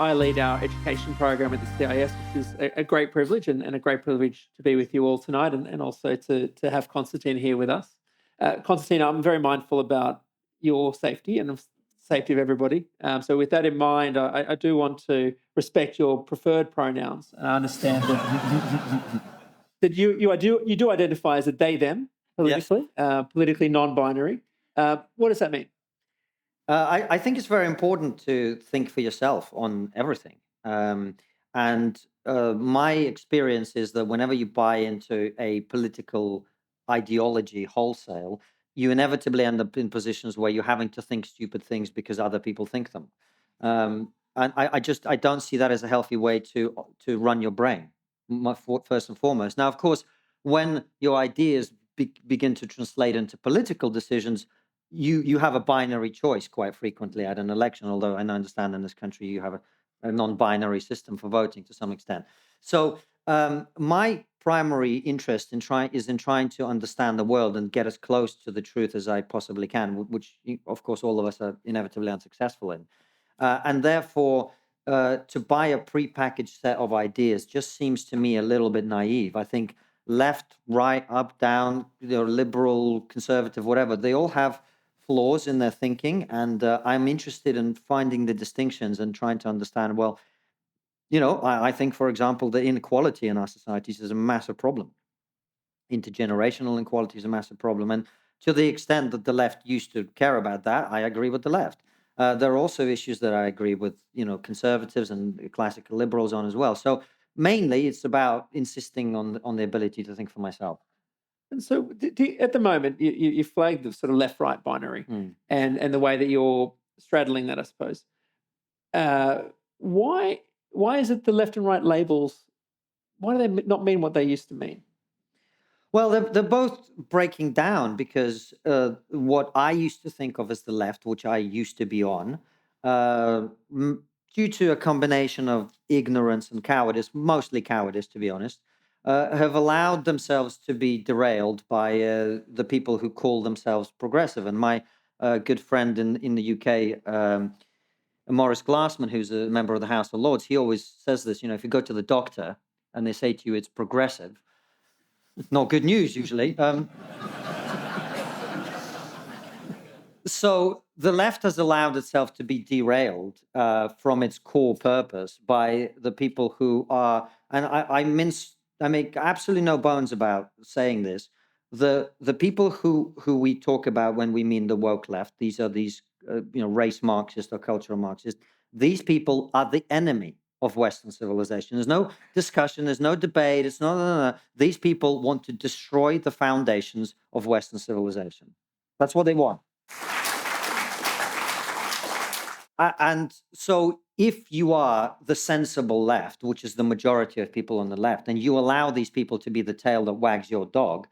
I lead our education program at the CIS, which is a great privilege and a great privilege to be with you all tonight and also to have Konstantin here with us. Konstantin, I'm very mindful about your safety and the safety of everybody. So with that in mind, I do want to respect your preferred pronouns. And I understand that you do identify as a they, them politically, yes. Politically non-binary. What does that mean? I think it's very important to think for yourself on everything. My experience is that whenever you buy into a political ideology wholesale, you inevitably end up in positions where you're having to think stupid things because other people think them. And I don't see that as a healthy way to run your brain, first and foremost. Now, of course, when your ideas begin to translate into political decisions, you have a binary choice quite frequently at an election, although I understand in this country you have a non-binary system for voting to some extent. So my primary interest is in trying to understand the world and get as close to the truth as I possibly can, which, of course, all of us are inevitably unsuccessful in. And therefore, to buy a prepackaged set of ideas just seems to me a little bit naive. I think left, right, up, down, liberal, conservative, whatever, they all have flaws in their thinking, and I'm interested in finding the distinctions and trying to understand, well, I think, for example, the inequality in our societies is a massive problem. Intergenerational inequality is a massive problem, and to the extent that the left used to care about that, I agree with the left. There are also issues that I agree with, conservatives and classical liberals on as well. So mainly it's about insisting on the ability to think for myself. And so at the moment, you flagged the sort of left-right binary and the way that you're straddling that, I suppose. Why is it the left and right labels, why do they not mean what they used to mean? Well, they're both breaking down because what I used to think of as the left, which I used to be on, due to a combination of ignorance and cowardice, mostly cowardice, to be honest, have allowed themselves to be derailed by the people who call themselves progressive. And my good friend in the UK, Maurice Glassman, who's a member of the House of Lords, he always says this, if you go to the doctor and they say to you it's progressive, not good news usually. So the left has allowed itself to be derailed from its core purpose by the people who are, and I make absolutely no bones about saying this. The people who we talk about when we mean the woke left, these are race Marxists or cultural Marxists. These people are the enemy of Western civilization. There's no discussion. There's no debate. It's no. These people want to destroy the foundations of Western civilization. That's what they want. And so if you are the sensible left, which is the majority of people on the left, and you allow these people to be the tail that wags your dog,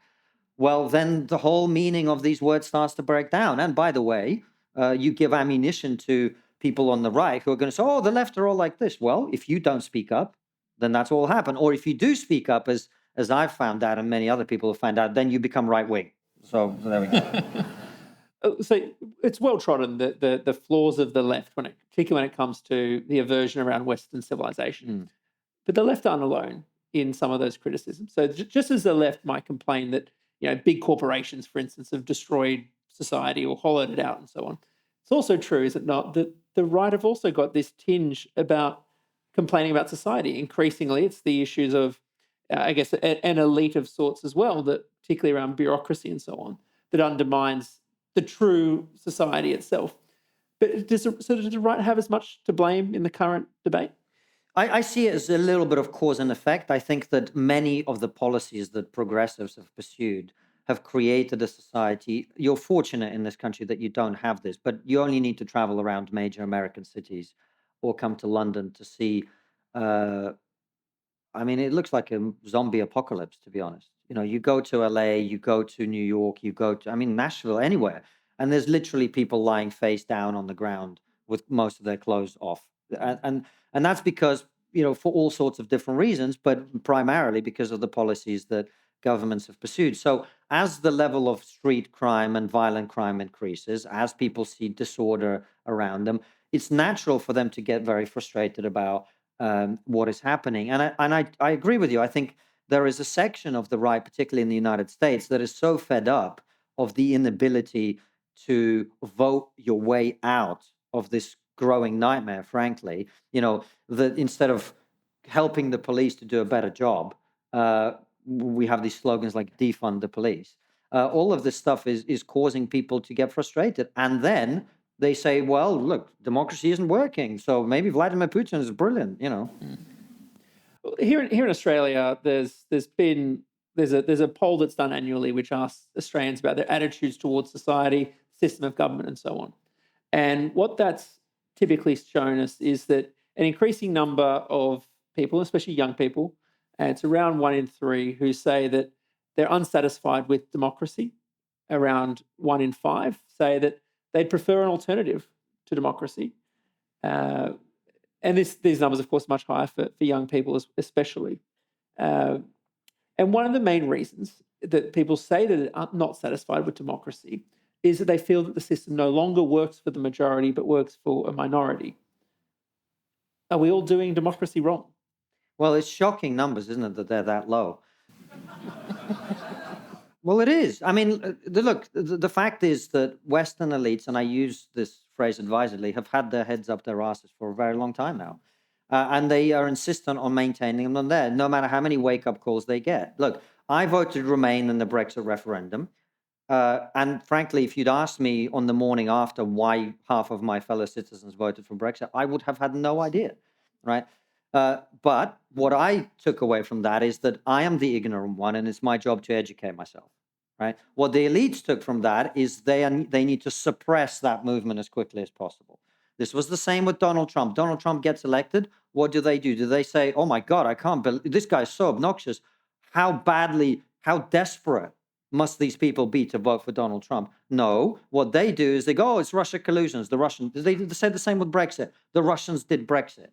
well, then the whole meaning of these words starts to break down. And by the way, you give ammunition to people on the right who are going to say, oh, the left are all like this. Well, if you don't speak up, then that's what will happen. Or if you do speak up, as I've found out and many other people have found out, then you become right wing. So there we go. So it's well trodden, the flaws of the left, particularly when it comes to the aversion around Western civilization. But the left aren't alone in some of those criticisms. So just as the left might complain that big corporations, for instance, have destroyed society or hollowed it out and so on, it's also true, is it not, that the right have also got this tinge about complaining about society. Increasingly, it's the issues of, I guess, an elite of sorts as well, that particularly around bureaucracy and so on, that undermines the true society itself. But does the right have as much to blame in the current debate? I see it as a little bit of cause and effect. I think that many of the policies that progressives have pursued have created a society. You're fortunate in this country that you don't have this, but you only need to travel around major American cities or come to London to see. It looks like a zombie apocalypse, to be honest. You go to LA, you go to New York, you go to, Nashville, anywhere, and there's literally people lying face down on the ground with most of their clothes off. And that's because, for all sorts of different reasons, but primarily because of the policies that governments have pursued. So as the level of street crime and violent crime increases, as people see disorder around them, it's natural for them to get very frustrated about what is happening. And I agree with you. I think there is a section of the right, particularly in the United States, that is so fed up of the inability to vote your way out of this growing nightmare, frankly, that instead of helping the police to do a better job, we have these slogans like defund the police. All of this stuff is causing people to get frustrated. And then they say, well, look, democracy isn't working, so maybe Vladimir Putin is brilliant, Here in Australia, there's a poll that's done annually which asks Australians about their attitudes towards society, system of government, and so on. And what that's typically shown us is that an increasing number of people, especially young people, and it's around 1 in 3 who say that they're unsatisfied with democracy. Around 1 in 5 say that they'd prefer an alternative to democracy. And these numbers, of course, are much higher for young people especially. And one of the main reasons that people say that they're not satisfied with democracy is that they feel that the system no longer works for the majority but works for a minority. Are we all doing democracy wrong? Well, it's shocking numbers, isn't it, that they're that low? Well, it is. I mean, the fact is that Western elites, and I use this phrase advisedly, have had their heads up their asses for a very long time now. And they are insistent on maintaining them there, no matter how many wake-up calls they get. Look, I voted Remain in the Brexit referendum. And frankly, if you'd asked me on the morning after why half of my fellow citizens voted for Brexit, I would have had no idea, right? But what I took away from that is that I am the ignorant one, and it's my job to educate myself, right? What the elites took from that is they need to suppress that movement as quickly as possible. This was the same with Donald Trump. Donald Trump gets elected. What do? Do they say, oh my God, I can't believe this guy's so obnoxious. How desperate must these people be to vote for Donald Trump? No, what they do is they go, oh, it's Russia collusions. The Russians, they said the same with Brexit. The Russians did Brexit.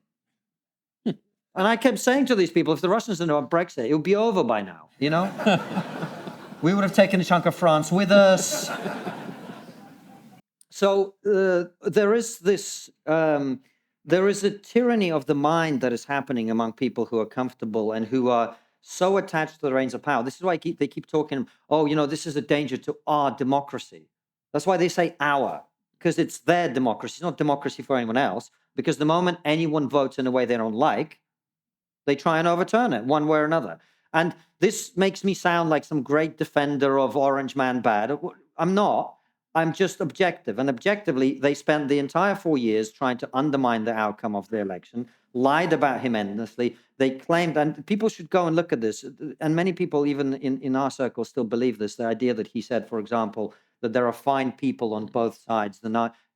And I kept saying to these people, if the Russians didn't want Brexit, it would be over by now, We would have taken a chunk of France with us. So there is a tyranny of the mind that is happening among people who are comfortable and who are so attached to the reins of power. This is why they keep talking, this is a danger to our democracy. That's why they say our, because it's their democracy. It's not democracy for anyone else, because the moment anyone votes in a way they don't like, they try and overturn it one way or another. And this makes me sound like some great defender of Orange Man bad. I'm not. I'm just objective. And objectively, they spent the entire 4 years trying to undermine the outcome of the election, lied about him endlessly. They claimed, and people should go and look at this, and many people even in our circle still believe this, the idea that he said, for example, that there are fine people on both sides.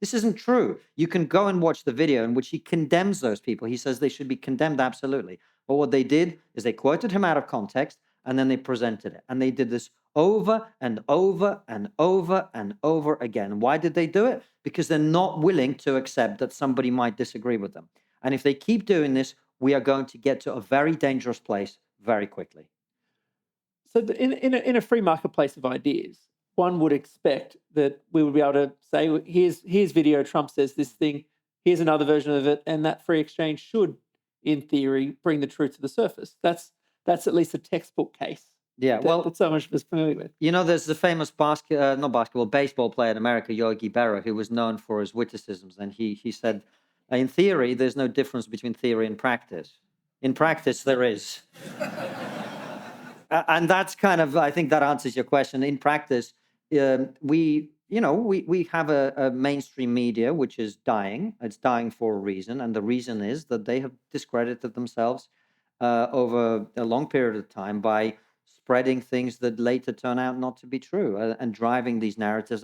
This isn't true. You can go and watch the video in which he condemns those people. He says they should be condemned, absolutely. But what they did is they quoted him out of context, and then they presented it. And they did this over and over and over and over again. Why did they do it? Because they're not willing to accept that somebody might disagree with them. And if they keep doing this, we are going to get to a very dangerous place very quickly. So in a free marketplace of ideas, one would expect that we would be able to say, here's video, Trump says this thing, here's another version of it, and that free exchange should, in theory, bring the truth to the surface. That's at least a textbook case. Yeah, that so much of us familiar with. There's the famous baseball player in America, Yogi Berra, who was known for his witticisms, and he said, in theory, there's no difference between theory and practice. In practice, there is. And that's I think that answers your question. In practice, we have a mainstream media which is dying. It's dying for a reason, and the reason is that they have discredited themselves over a long period of time by spreading things that later turn out not to be true and driving these narratives.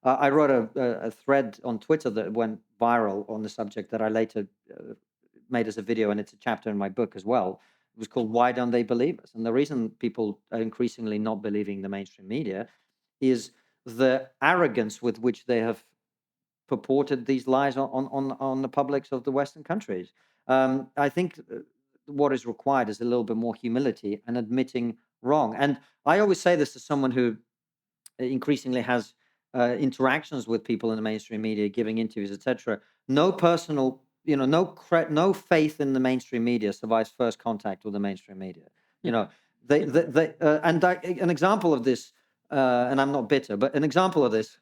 I wrote a thread on Twitter that went viral on the subject that I later made as a video, and it's a chapter in my book as well. It was called "Why Don't They Believe Us?" And the reason people are increasingly not believing the mainstream media is the arrogance with which they have purported these lies on the publics of the Western countries. I think what is required is a little bit more humility and admitting wrong. And I always say this to someone who increasingly has interactions with people in the mainstream media, giving interviews, etc. No personal, no faith in the mainstream media survives first contact with the mainstream media. You know, an example of this, and I'm not bitter, but an example of this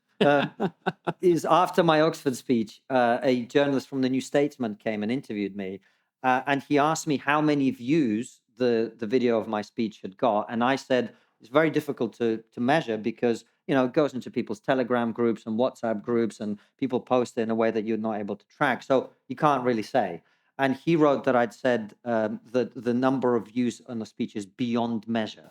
is after my Oxford speech, a journalist from the New Statesman came and interviewed me, and he asked me how many views the video of my speech had got, and I said it's very difficult to measure because it goes into people's Telegram groups and WhatsApp groups, and people post it in a way that you're not able to track, so you can't really say. And he wrote that I'd said that the number of views on the speech is beyond measure.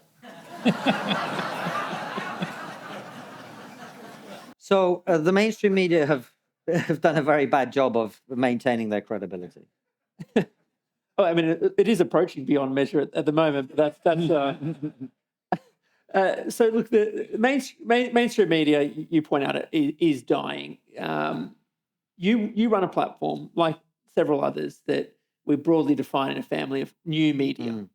So the mainstream media have done a very bad job of maintaining their credibility. Oh, I mean, it is approaching beyond measure at the moment. But that's so. Look, the mainstream media, you point out, is dying. You run a platform like several others that we broadly define in a family of new media.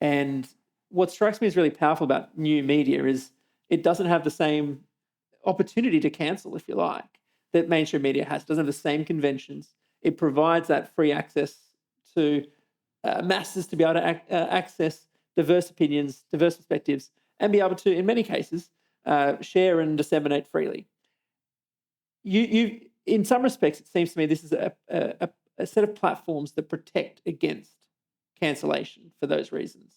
And what strikes me as really powerful about new media is it doesn't have the same opportunity to cancel, if you like, that mainstream media has. It doesn't have the same conventions. It provides that free access to masses to be able to access diverse opinions, diverse perspectives, and be able to, in many cases, share and disseminate freely. You, in some respects, it seems to me this is a set of platforms that protect against cancellation for those reasons.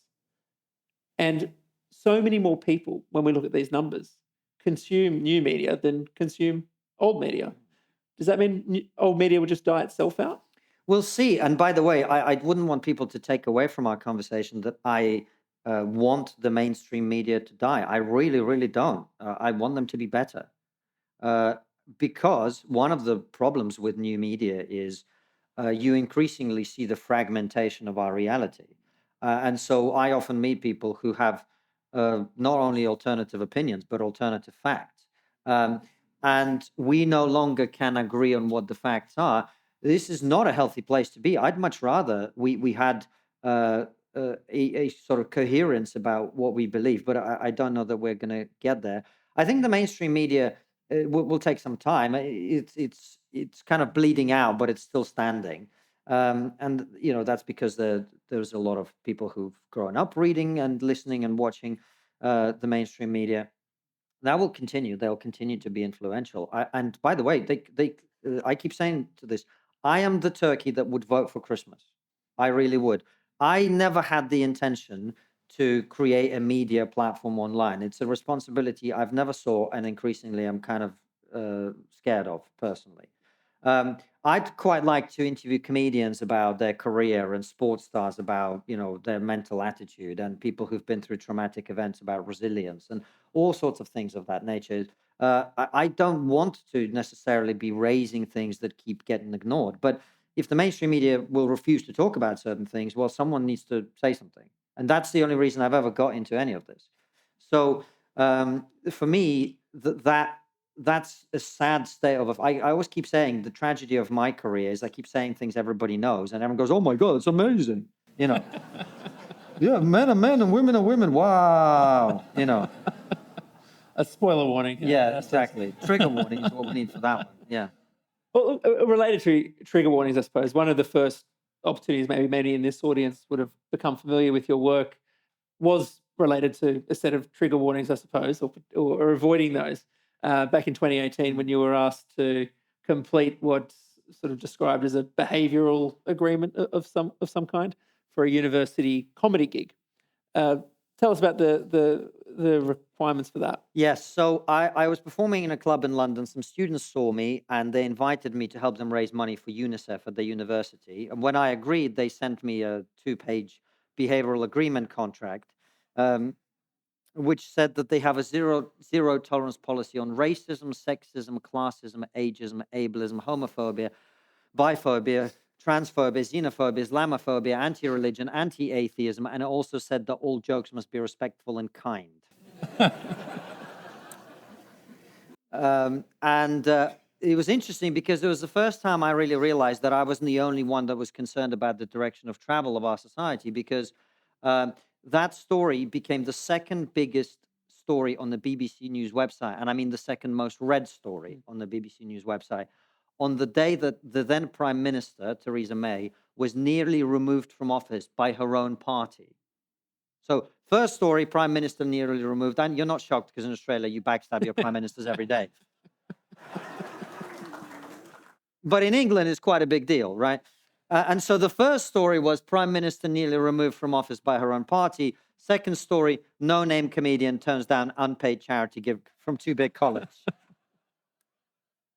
And so many more people, when we look at these numbers, consume new media than consume old media. Does that mean old media will just die itself out? We'll see. And by the way, I wouldn't want people to take away from our conversation that I want the mainstream media to die. I really, really don't. I want them to be better. Because one of the problems with new media is you increasingly see the fragmentation of our reality. And so I often meet people who have not only alternative opinions, but alternative facts. And we no longer can agree on what the facts are. This is not a healthy place to be. I'd much rather we had a sort of coherence about what we believe, but I don't know that we're going to get there. I think the mainstream media will take some time. It's kind of bleeding out, but it's still standing. And that's because there's a lot of people who've grown up reading and listening and watching the mainstream media. That will continue. They'll continue to be influential. And by the way, I keep saying to this, I am the turkey that would vote for Christmas. I really would. I never had the intention to create a media platform online. It's a responsibility I've never saw, and increasingly I'm kind of scared of personally. I'd quite like to interview comedians about their career and sports stars about, their mental attitude, and people who've been through traumatic events about resilience and all sorts of things of that nature. I don't want to necessarily be raising things that keep getting ignored. But if the mainstream media will refuse to talk about certain things, well, someone needs to say something. And that's the only reason I've ever got into any of this. So for me, that's a sad state of. I always keep saying the tragedy of my career is I keep saying things everybody knows, and everyone goes, "Oh my God, it's amazing," Yeah, men are men and women are women. Wow, A spoiler warning. Yeah, exactly. Trigger warning is what we need for that one. Yeah. Well, related to trigger warnings, I suppose one of the first opportunities maybe many in this audience would have become familiar with your work was related to a set of trigger warnings, I suppose, or avoiding those. Back in 2018, when you were asked to complete what's sort of described as a behavioural agreement of some kind for a university comedy gig. Tell us about the requirements for that. Yes. So I was performing in a club in London. Some students saw me and they invited me to help them raise money for UNICEF at the university. And when I agreed, they sent me a 2-page behavioral agreement contract, which said that they have a zero tolerance policy on racism, sexism, classism, ageism, ableism, homophobia, biphobia, transphobia, xenophobia, Islamophobia, anti-religion, anti-atheism, and it also said that all jokes must be respectful and kind. And it was interesting because it was the first time I really realized that I wasn't the only one that was concerned about the direction of travel of our society, because that story became the second biggest story on the BBC News website, and I mean the second most read story on the BBC News website, on the day that the then Prime Minister, Theresa May, was nearly removed from office by her own party. So first story, Prime Minister nearly removed, and you're not shocked because in Australia you backstab your Prime Ministers every day. But in England, it's quite a big deal, right? And so the first story was Prime Minister nearly removed from office by her own party. Second story, no-name comedian turns down unpaid charity gift from too big college.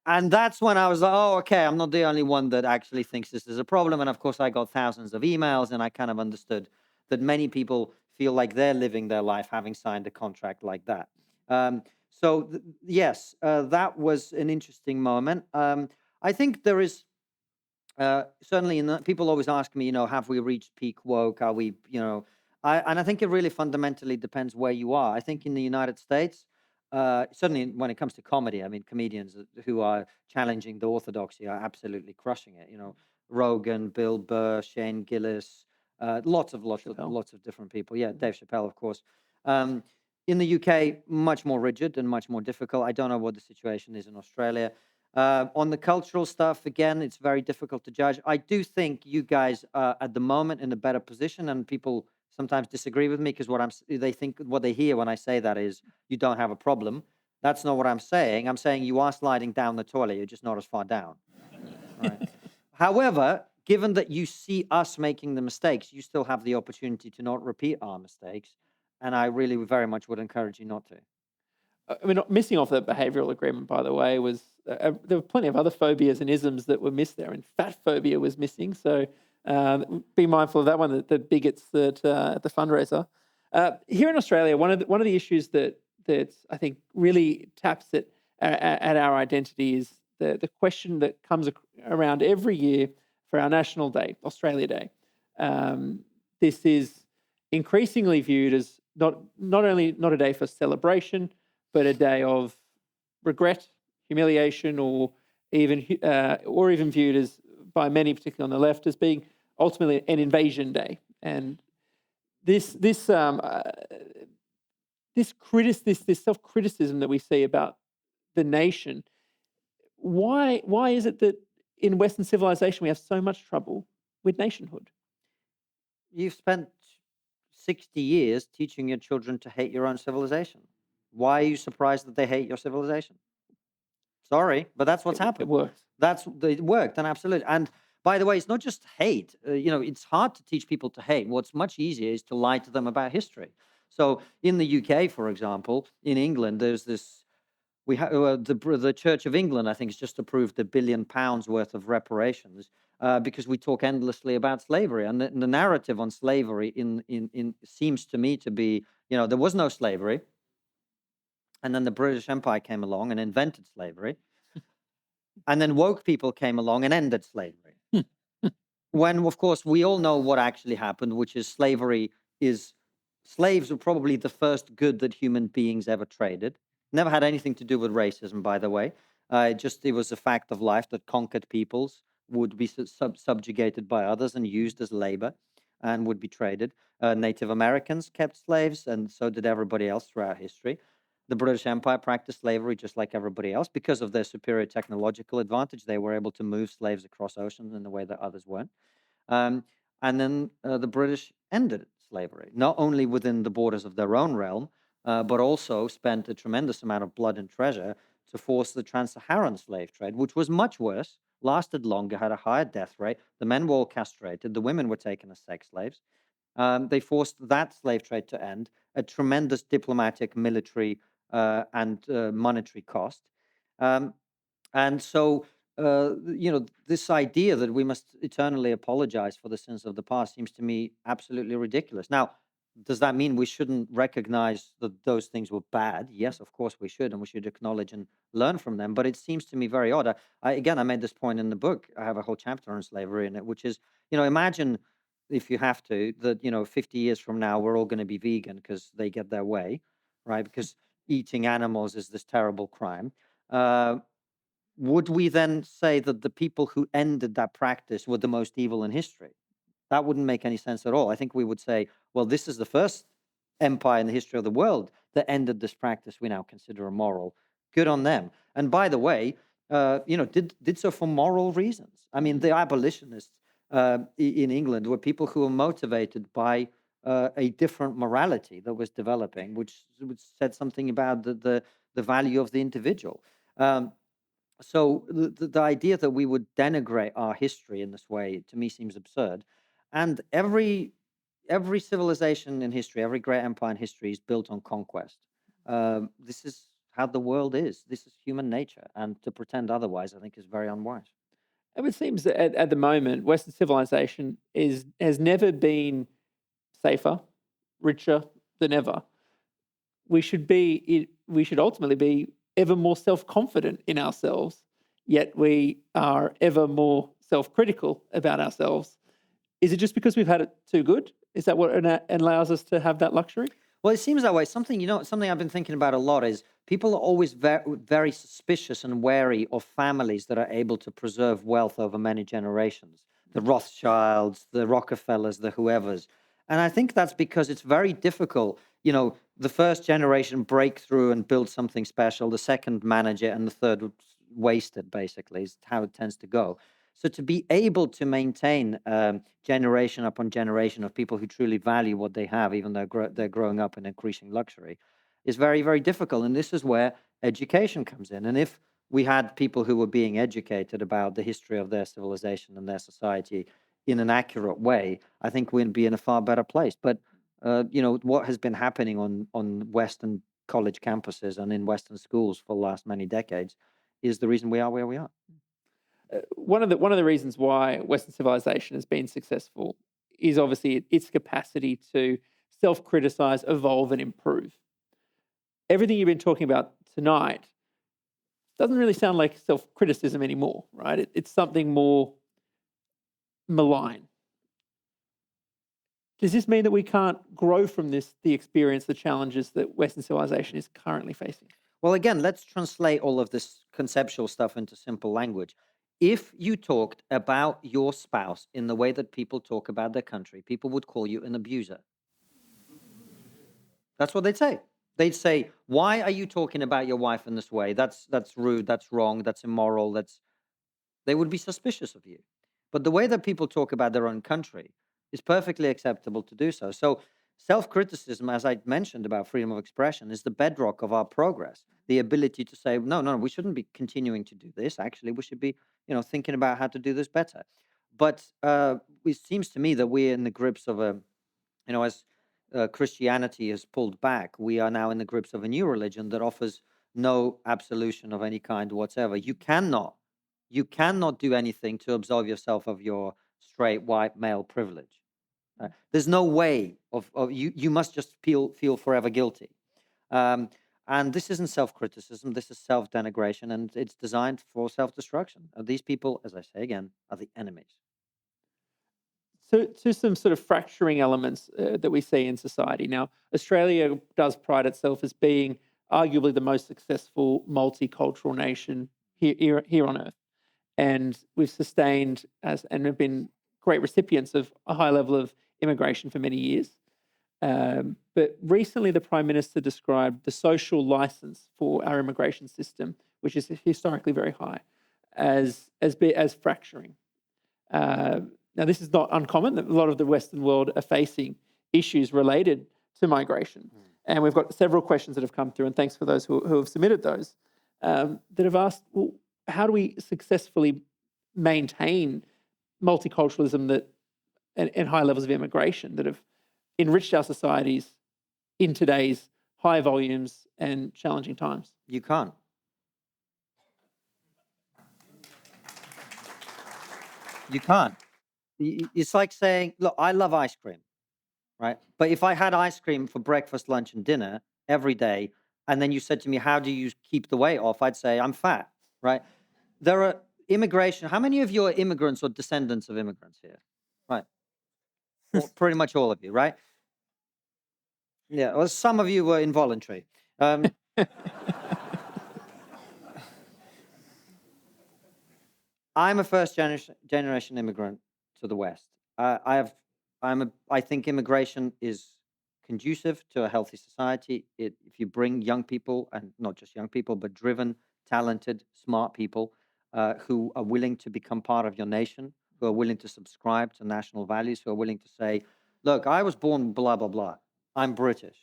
And that's when I was like, oh, okay, I'm not the only one that actually thinks this is a problem. And of course, I got thousands of emails, and I kind of understood that many people feel like they're living their life having signed a contract like that. Yes, that was an interesting moment. I think there is certainly, people always ask me, have we reached peak woke? Are we, and I think it really fundamentally depends where you are. I think in the United States, certainly when it comes to comedy, I mean, comedians who are challenging the orthodoxy are absolutely crushing it. Rogan, Bill Burr, Shane Gillis, lots of different people. Yeah, Dave Chappelle, of course. In the UK, much more rigid and much more difficult. I don't know what the situation is in Australia. On the cultural stuff, again, it's very difficult to judge. I do think you guys are at the moment in a better position, and people sometimes disagree with me because what they hear when I say that is you don't have a problem. That's not what I'm saying. I'm saying you are sliding down the toilet. You're just not as far down. Right. However, given that you see us making the mistakes, you still have the opportunity to not repeat our mistakes. And I really very much would encourage you not to. I mean, missing off the behavioural agreement, by the way, was there were plenty of other phobias and isms that were missed there, and fat phobia was missing. So be mindful of that one. The bigots that at the fundraiser here in Australia, one of the issues that I think really taps at our identity is the question that comes around every year for our national day, Australia Day. This is increasingly viewed as not only not a day for celebration, but a day of regret, humiliation, or even viewed as by many, particularly on the left, as being ultimately an invasion day. And this self-criticism that we see about the nation, why is it that in Western civilization we have so much trouble with nationhood? You've spent 60 years teaching your children to hate your own civilization. Why are you surprised that they hate your civilization? Sorry, but that's what's happened. It works. It worked, and absolutely. And by the way, it's not just hate. It's hard to teach people to hate. What's much easier is to lie to them about history. So in the UK, for example, in England, there's this. We have the Church of England, I think, has just approved £1 billion worth of reparations because we talk endlessly about slavery, and the narrative on slavery in seems to me to be, there was no slavery. And then the British Empire came along and invented slavery. And then woke people came along and ended slavery. When, of course, we all know what actually happened, which is slaves were probably the first good that human beings ever traded. Never had anything to do with racism, by the way. It was a fact of life that conquered peoples would be subjugated by others and used as labor and would be traded. Native Americans kept slaves, and so did everybody else throughout history. The British Empire practiced slavery just like everybody else. Because of their superior technological advantage, they were able to move slaves across oceans in a way that others weren't. And then the British ended slavery, not only within the borders of their own realm, but also spent a tremendous amount of blood and treasure to force the trans-Saharan slave trade, which was much worse, lasted longer, had a higher death rate. The men were all castrated. The women were taken as sex slaves. They forced that slave trade to end, a tremendous diplomatic, military, and monetary cost. And so, this idea that we must eternally apologize for the sins of the past seems to me absolutely ridiculous. Now, does that mean we shouldn't recognize that those things were bad? Yes, of course we should, and we should acknowledge and learn from them. But it seems to me very odd. I made this point in the book. I have a whole chapter on slavery in it, which is, imagine if you have to, that, 50 years from now, we're all going to be vegan because they get their way, right? Because eating animals is this terrible crime. Would we then say that the people who ended that practice were the most evil in history? That wouldn't make any sense at all. I think we would say, well, this is the first empire in the history of the world that ended this practice we now consider immoral. Good on them. And by the way, did so for moral reasons. I mean, the abolitionists in England were people who were motivated by a different morality that was developing, which said something about the value of the individual. So the idea that we would denigrate our history in this way, to me, seems absurd. And every civilization in history, every great empire in history is built on conquest. This is how the world is. This is human nature. And to pretend otherwise, I think, is very unwise. And it seems that at the moment, Western civilization has never been safer, richer than ever. We should ultimately be ever more self-confident in ourselves, yet we are ever more self-critical about ourselves. Is it just because we've had it too good? Is that what allows us to have that luxury? Well, it seems that way. Something I've been thinking about a lot is people are always very suspicious and wary of families that are able to preserve wealth over many generations. The Rothschilds, the Rockefellers, the whoever's. And I think that's because it's very difficult. The first generation break through and build something special, the second manage it, and the third would waste it, basically, is how it tends to go. So to be able to maintain generation upon generation of people who truly value what they have, even though they're growing up in increasing luxury, is very, very difficult. And this is where education comes in. And if we had people who were being educated about the history of their civilization and their society in an accurate way, I think we'd be in a far better place. But what has been happening on Western college campuses and in Western schools for the last many decades is the reason we are where we are. One of the reasons why Western civilization has been successful is obviously its capacity to self-criticize, evolve, and improve. Everything you've been talking about tonight doesn't really sound like self-criticism anymore, right? It's something more malign. Does this mean that we can't grow from the experience, the challenges that Western civilization is currently facing? Well, again, let's translate all of this conceptual stuff into simple language. If you talked about your spouse in the way that people talk about their country, people would call you an abuser. That's what they'd say. They'd say, "Why are you talking about your wife in this way? That's rude, that's wrong, that's immoral, They would be suspicious of you. But the way that people talk about their own country is perfectly acceptable to do so. So self-criticism, as I mentioned about freedom of expression, is the bedrock of our progress. The ability to say, no, we shouldn't be continuing to do this. Actually, we should be, thinking about how to do this better. But it seems to me that we're in the grips of as Christianity has pulled back, we are now in the grips of a new religion that offers no absolution of any kind whatsoever. You cannot do anything to absolve yourself of your straight white male privilege. There's no way of you must just feel forever guilty. And this isn't self-criticism, this is self-denigration, and it's designed for self-destruction. These people, as I say again, are the enemies. So, to some sort of fracturing elements that we see in society. Now, Australia does pride itself as being arguably the most successful multicultural nation here on Earth. And we've sustained and have been great recipients of a high level of immigration for many years. But recently, the Prime Minister described the social license for our immigration system, which is historically very high, as fracturing. Now, this is not uncommon. A lot of the Western world are facing issues related to migration. And we've got several questions that have come through, and thanks for those who have submitted those, that have asked, well, how do we successfully maintain multiculturalism and high levels of immigration that have enriched our societies in today's high volumes and challenging times? You can't. You can't. It's like saying, look, I love ice cream, right? But if I had ice cream for breakfast, lunch, and dinner every day, and then you said to me, how do you keep the weight off? I'd say, I'm fat, right? There are immigration. How many of you are immigrants or descendants of immigrants here? Right. Well, pretty much all of you, right? Yeah. Well, some of you were involuntary. I'm a first generation immigrant to the West. I think immigration is conducive to a healthy society. If you bring young people, and not just young people, but driven, talented, smart people who are willing to become part of your nation, who are willing to subscribe to national values, who are willing to say, look, I was born blah, blah, blah. I'm British.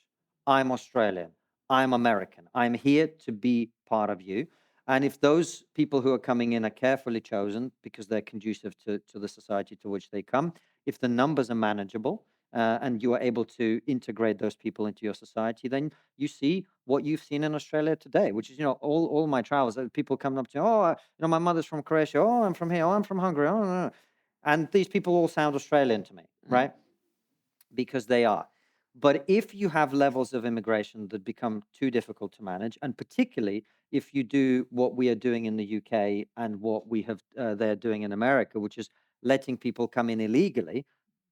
I'm Australian. I'm American. I'm here to be part of you. And if those people who are coming in are carefully chosen because they're conducive to the society to which they come, if the numbers are manageable and you are able to integrate those people into your society, then you see what you've seen in Australia today, which is, all my travels, people coming up to, my mother's from Croatia. Oh, I'm from here. Oh, I'm from Hungary. Oh, no. And these people all sound Australian to me, right? Because they are. But if you have levels of immigration that become too difficult to manage, and particularly if you do what we are doing in the UK and what they're doing in America, which is letting people come in illegally.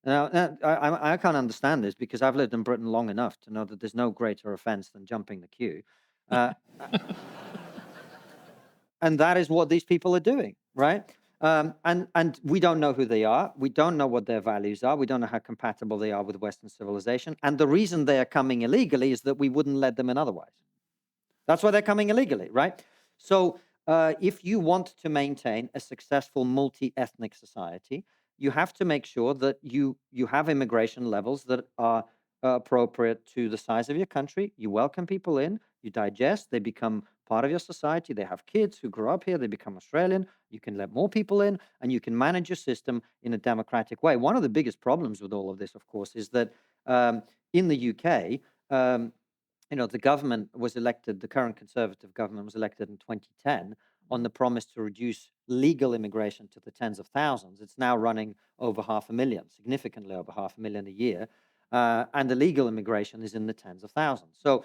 Now, I can't understand this because I've lived in Britain long enough to know that there's no greater offence than jumping the queue. And that is what these people are doing, right? And we don't know who they are. We don't know what their values are. We don't know how compatible they are with Western civilization. And the reason they are coming illegally is that we wouldn't let them in otherwise. That's why they're coming illegally, right? So if you want to maintain a successful multi-ethnic society, you have to make sure that you have immigration levels that are appropriate to the size of your country. You welcome people in, you digest, they become part of your society. They have kids who grow up here, they become Australian. You can let more people in, and you can manage your system in a democratic way. One of the biggest problems with all of this, of course, is that in the UK, the government was elected, the current Conservative government was elected in 2010 on the promise to reduce legal immigration to the tens of thousands. It's now running over 500,000, significantly over 500,000 a year. And illegal immigration is in the tens of thousands. So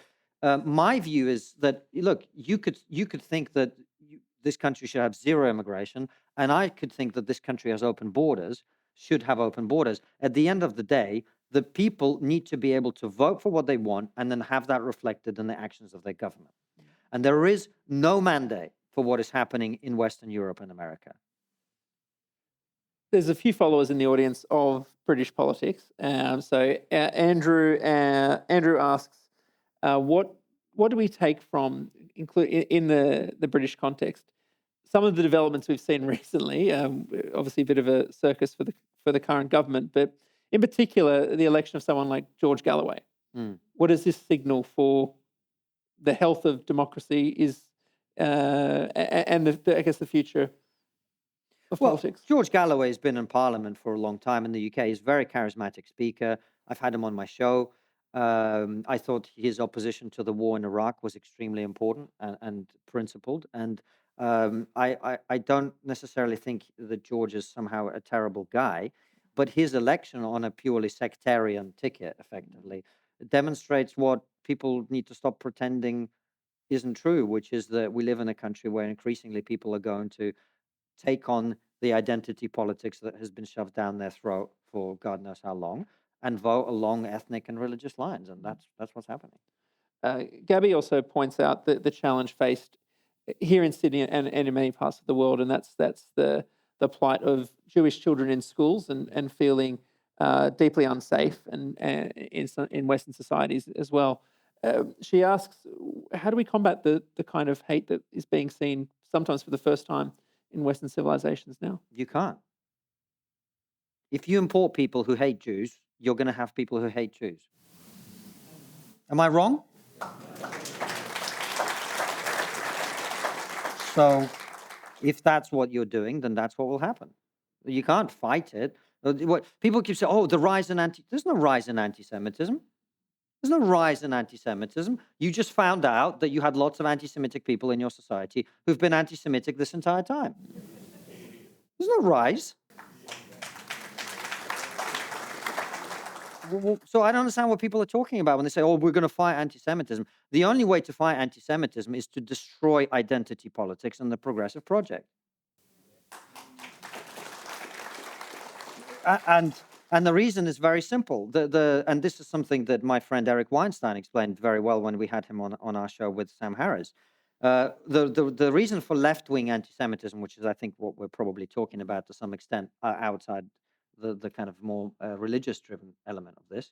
my view is that, look, you could think that this country should have zero immigration, and I could think that this country has open borders, should have open borders. At the end of the day, the people need to be able to vote for what they want and then have that reflected in the actions of their government. And there is no mandate for what is happening in Western Europe and America. There's a few followers in the audience of British politics. Andrew asks, what do we take from, in the British context, some of the developments we've seen recently? Obviously, a bit of a circus for the current government, but in particular, the election of someone like George Galloway. What does this signal for the health of democracy and I guess the future of politics? George Galloway has been in Parliament for a long time in the UK. He's a very charismatic speaker. I've had him on my show. I thought his opposition to the war in Iraq was extremely important and principled. And I don't necessarily think that George is somehow a terrible guy, but his election on a purely sectarian ticket, effectively, demonstrates what people need to stop pretending isn't true, which is that we live in a country where increasingly people are going to take on the identity politics that has been shoved down their throat for God knows how long, and vote along ethnic and religious lines, and that's what's happening. Gabby also points out the challenge faced here in Sydney and in many parts of the world, and that's the plight of Jewish children in schools and feeling deeply unsafe and in Western societies as well. She asks, how do we combat the kind of hate that is being seen sometimes for the first time in Western civilizations now? You can't. If you import people who hate Jews, you're going to have people who hate Jews. Am I wrong? So if that's what you're doing, then that's what will happen. You can't fight it. What people keep saying, oh, there's no rise in anti-Semitism. There's no rise in anti-Semitism. You just found out that you had lots of anti-Semitic people in your society who've been anti-Semitic this entire time. There's no rise. So I don't understand what people are talking about when they say, oh, we're going to fight anti-Semitism. The only way to fight anti-Semitism is to destroy identity politics and the progressive project. And the reason is very simple. And this is something that my friend Eric Weinstein explained very well when we had him on our show with Sam Harris. The reason for left-wing anti-Semitism, which is, I think, what we're probably talking about to some extent outside the kind of more religious-driven element of this,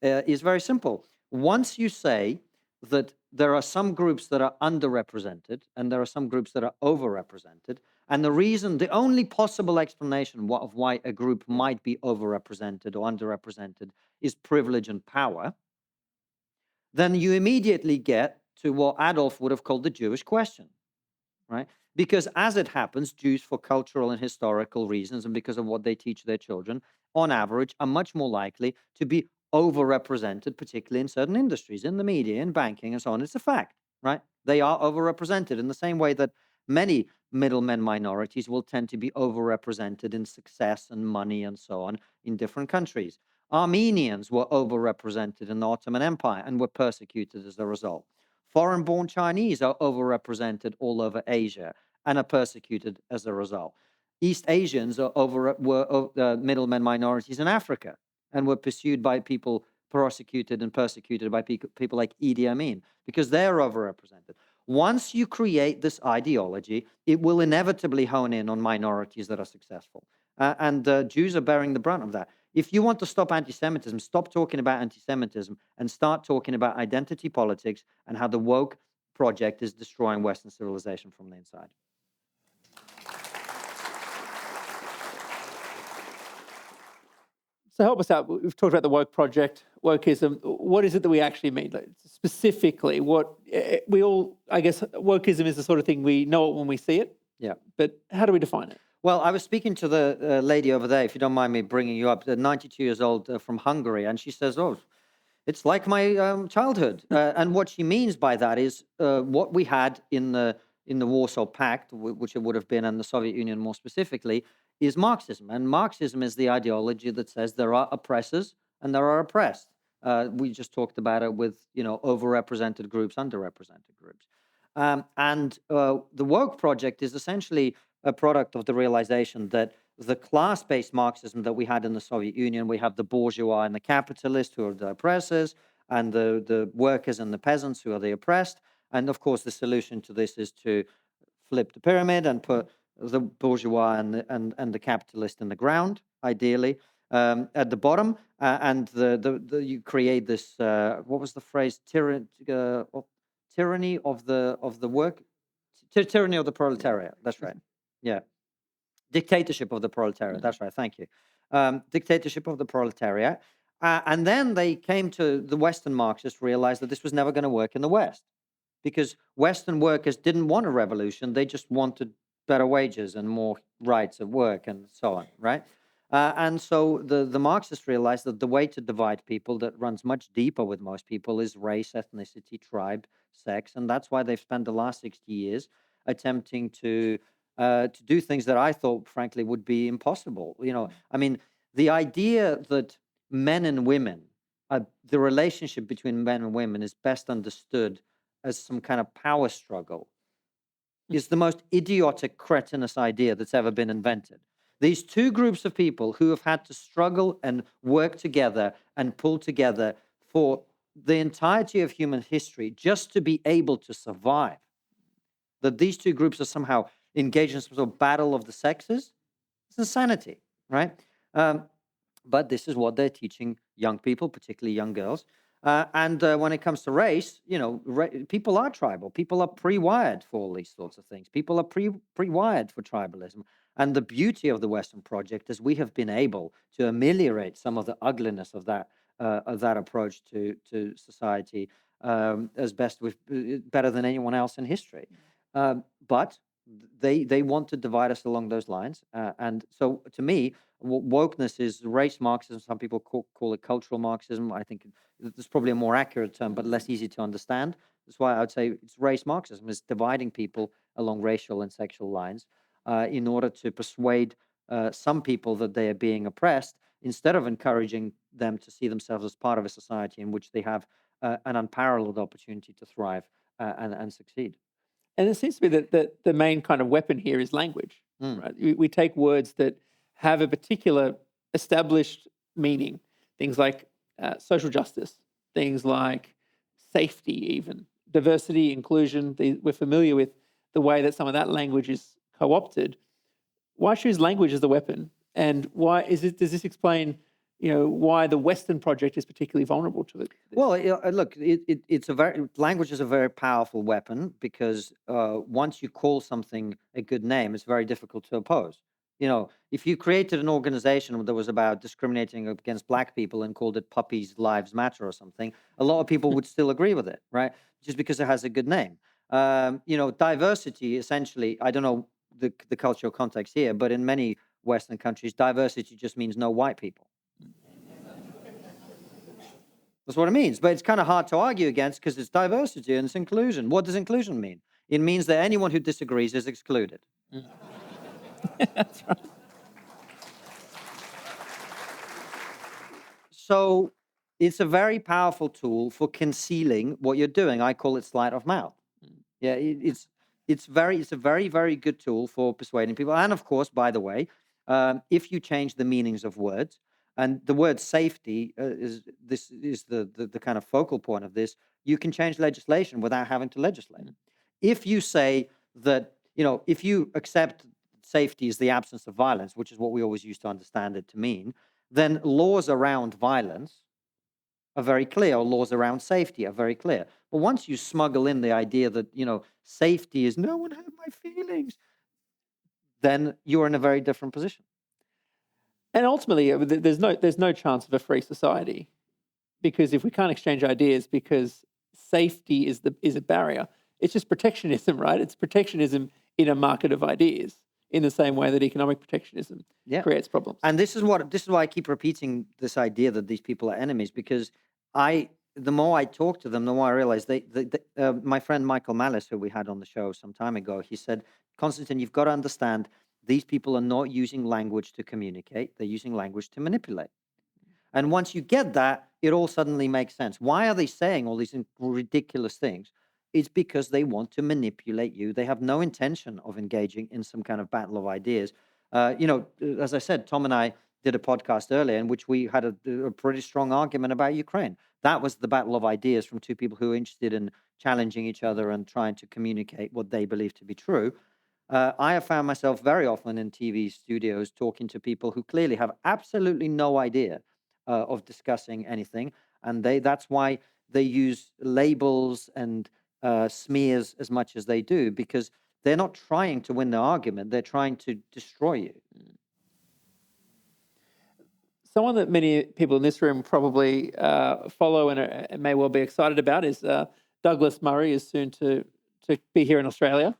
is very simple. Once you say that there are some groups that are underrepresented and there are some groups that are overrepresented, and the only possible explanation of why a group might be overrepresented or underrepresented is privilege and power, then you immediately get to what Adolf would have called the Jewish question, right? Because as it happens, Jews, for cultural and historical reasons, and because of what they teach their children, on average, are much more likely to be overrepresented, particularly in certain industries, in the media, in banking, and so on. It's a fact, right? They are overrepresented in the same way that many middlemen minorities will tend to be overrepresented in success and money and so on in different countries. Armenians were overrepresented in the Ottoman Empire and were persecuted as a result. Foreign-born Chinese are overrepresented all over Asia and are persecuted as a result. East Asians were middlemen minorities in Africa and were pursued by people, prosecuted and persecuted by people like Idi Amin because they're overrepresented. Once you create this ideology, it will inevitably hone in on minorities that are successful. And Jews are bearing the brunt of that. If you want to stop anti-Semitism, stop talking about anti-Semitism and start talking about identity politics and how the woke project is destroying Western civilization from the inside. So help us out. We've talked about the woke project, wokeism. What is it that we actually mean? Like, specifically, what we all, I guess, wokeism is the sort of thing we know it when we see it. Yeah. But how do we define it? Well, I was speaking to the lady over there, if you don't mind me bringing you up, 92 years old from Hungary, and she says, oh, it's like my childhood. And what she means by that is what we had in the Warsaw Pact, which it would have been, and the Soviet Union more specifically, is Marxism. And Marxism is the ideology that says there are oppressors and there are oppressed. We just talked about it with, overrepresented groups, underrepresented groups. And the woke project is essentially a product of the realization that the class-based Marxism that we had in the Soviet Union, we have the bourgeois and the capitalists who are the oppressors, and the workers and the peasants who are the oppressed. And of course, the solution to this is to flip the pyramid and put the bourgeois and the capitalist in the ground, ideally, at the bottom. And you create this, what was the phrase? Tyranny of the work, tyranny of the proletariat. That's right. Yeah. Dictatorship of the proletariat. That's right. Thank you. Dictatorship of the proletariat. And then they came to the Western Marxists, realized that this was never going to work in the West because Western workers didn't want a revolution. They just wanted better wages and more rights at work and so on, right? And so the Marxists realized that the way to divide people that runs much deeper with most people is race, ethnicity, tribe, sex. And that's why they've spent the last 60 years attempting to do things that I thought, frankly, would be impossible. I mean, the idea that men and women, the relationship between men and women is best understood as some kind of power struggle is the most idiotic, cretinous idea that's ever been invented. These two groups of people who have had to struggle and work together and pull together for the entirety of human history just to be able to survive, that these two groups are somehow engaged in some sort of battle of the sexes, it's insanity, right? But this is what they're teaching young people, particularly young girls. And when it comes to race, people are tribal. People are pre-wired for all these sorts of things. People are pre-wired for tribalism. And the beauty of the Western project is we have been able to ameliorate some of the ugliness of that approach to society as better than anyone else in history. But they want to divide us along those lines. And so to me, wokeness is race Marxism. Some people call it cultural Marxism. I think there's probably a more accurate term, but less easy to understand. That's why I would say it's race Marxism. It's dividing people along racial and sexual lines in order to persuade some people that they are being oppressed, instead of encouraging them to see themselves as part of a society in which they have an unparalleled opportunity to thrive and succeed. And it seems to me that the main kind of weapon here is language. Right? We take words that have a particular established meaning, things like social justice, things like safety, even diversity, inclusion. We're familiar with the way that some of that language is co-opted. Why choose language as the weapon? And why does this explain why the Western project is particularly vulnerable to it. Well, look, language is a very powerful weapon because once you call something a good name, it's very difficult to oppose. If you created an organization that was about discriminating against black people and called it Puppies Lives Matter or something, a lot of people would still agree with it, right? Just because it has a good name. Diversity, essentially, I don't know the cultural context here, but in many Western countries, diversity just means no white people. That's what it means. But it's kind of hard to argue against because it's diversity and it's inclusion. What does inclusion mean? It means that anyone who disagrees is excluded. That's right. So it's a very powerful tool for concealing what you're doing. I call it sleight of mouth. Yeah, it's a very, very good tool for persuading people. And of course, by the way, if you change the meanings of words, and the word safety is the kind of focal point of this, you can change legislation without having to legislate. If you say that, if you accept safety is the absence of violence, which is what we always used to understand it to mean, then laws around violence are very clear, or laws around safety are very clear. But once you smuggle in the idea that, safety is no one hurt my feelings, then you're in a very different position. And ultimately, there's no chance of a free society, because if we can't exchange ideas because safety is a barrier, it's just protectionism, right? It's protectionism in a market of ideas, in the same way that economic protectionism creates problems. And this is why I keep repeating this idea that these people are enemies, because the more I talk to them, the more I realize my friend Michael Malice, who we had on the show some time ago, he said, Konstantin, you've got to understand these people are not using language to communicate. They're using language to manipulate. And once you get that, it all suddenly makes sense. Why are they saying all these ridiculous things? It's because they want to manipulate you. They have no intention of engaging in some kind of battle of ideas. As I said, Tom and I did a podcast earlier in which we had a pretty strong argument about Ukraine. That was the battle of ideas from two people who are interested in challenging each other and trying to communicate what they believe to be true. I have found myself very often in TV studios talking to people who clearly have absolutely no idea of discussing anything. And that's why they use labels and smears as much as they do, because they're not trying to win the argument. They're trying to destroy you. Someone that many people in this room probably follow and may well be excited about is Douglas Murray is soon to be here in Australia.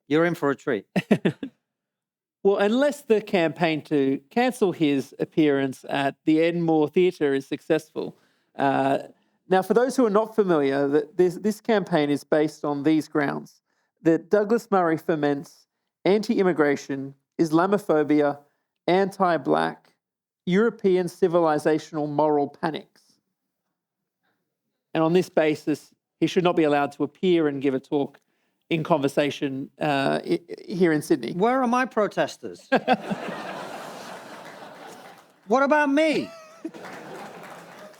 You're in for a treat. Well, unless the campaign to cancel his appearance at the Enmore Theatre is successful. Now, for those who are not familiar, this campaign is based on these grounds: that Douglas Murray foments anti-immigration, Islamophobia, anti-black, European civilizational moral panics. And on this basis, he should not be allowed to appear and give a talk in conversation here in Sydney. Where are my protesters? What about me?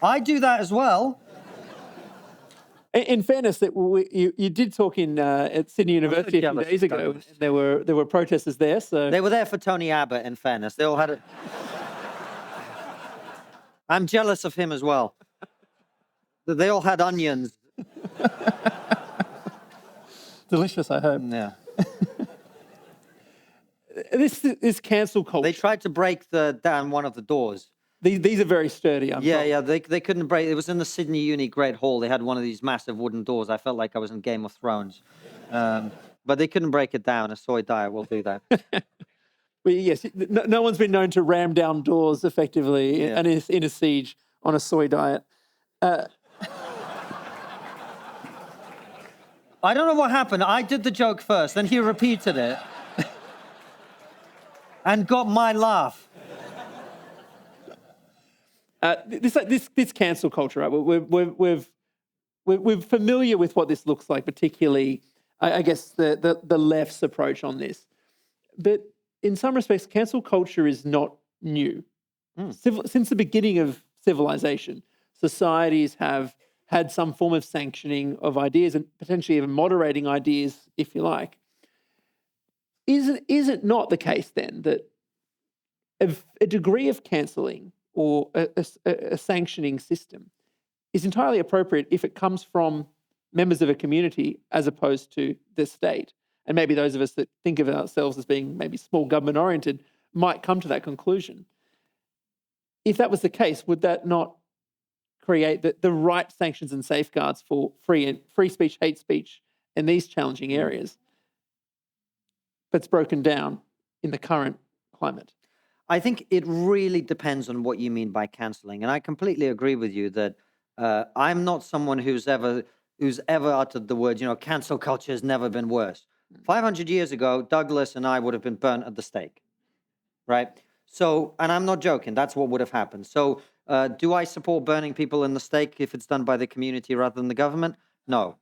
I do that as well. In fairness, you did talk at Sydney University a few days ago. There were protesters there. So they were there for Tony Abbott. In fairness, they all had it. I'm jealous of him as well. They all had onions. Delicious, I hope. Yeah. This cancel culture. They tried to break down one of the doors. These are very sturdy. They couldn't break. It was in the Sydney Uni Great Hall. They had one of these massive wooden doors. I felt like I was in Game of Thrones, but they couldn't break it down. A soy diet will do that. Well, yes, no one's been known to ram down doors effectively and in a siege on a soy diet. I don't know what happened. I did the joke first, then he repeated it and got my laugh. This cancel culture, right? We're familiar with what this looks like, particularly, I guess, the left's approach on this. But in some respects, cancel culture is not new. Since the beginning of civilization, societies have had some form of sanctioning of ideas and potentially even moderating ideas, if you like. Is it not the case then that a degree of cancelling or a sanctioning system is entirely appropriate if it comes from members of a community as opposed to the state. And maybe those of us that think of ourselves as being maybe small government oriented might come to that conclusion. If that was the case, would that not create the right sanctions and safeguards for free speech, hate speech in these challenging areas, but it's broken down in the current climate? I think it really depends on what you mean by cancelling, and I completely agree with you that I'm not someone who's ever uttered the word, cancel culture has never been worse. 500 years ago, Douglas and I would have been burnt at the stake, right? So, and I'm not joking, that's what would have happened. So, do I support burning people in the stake if it's done by the community rather than the government? No.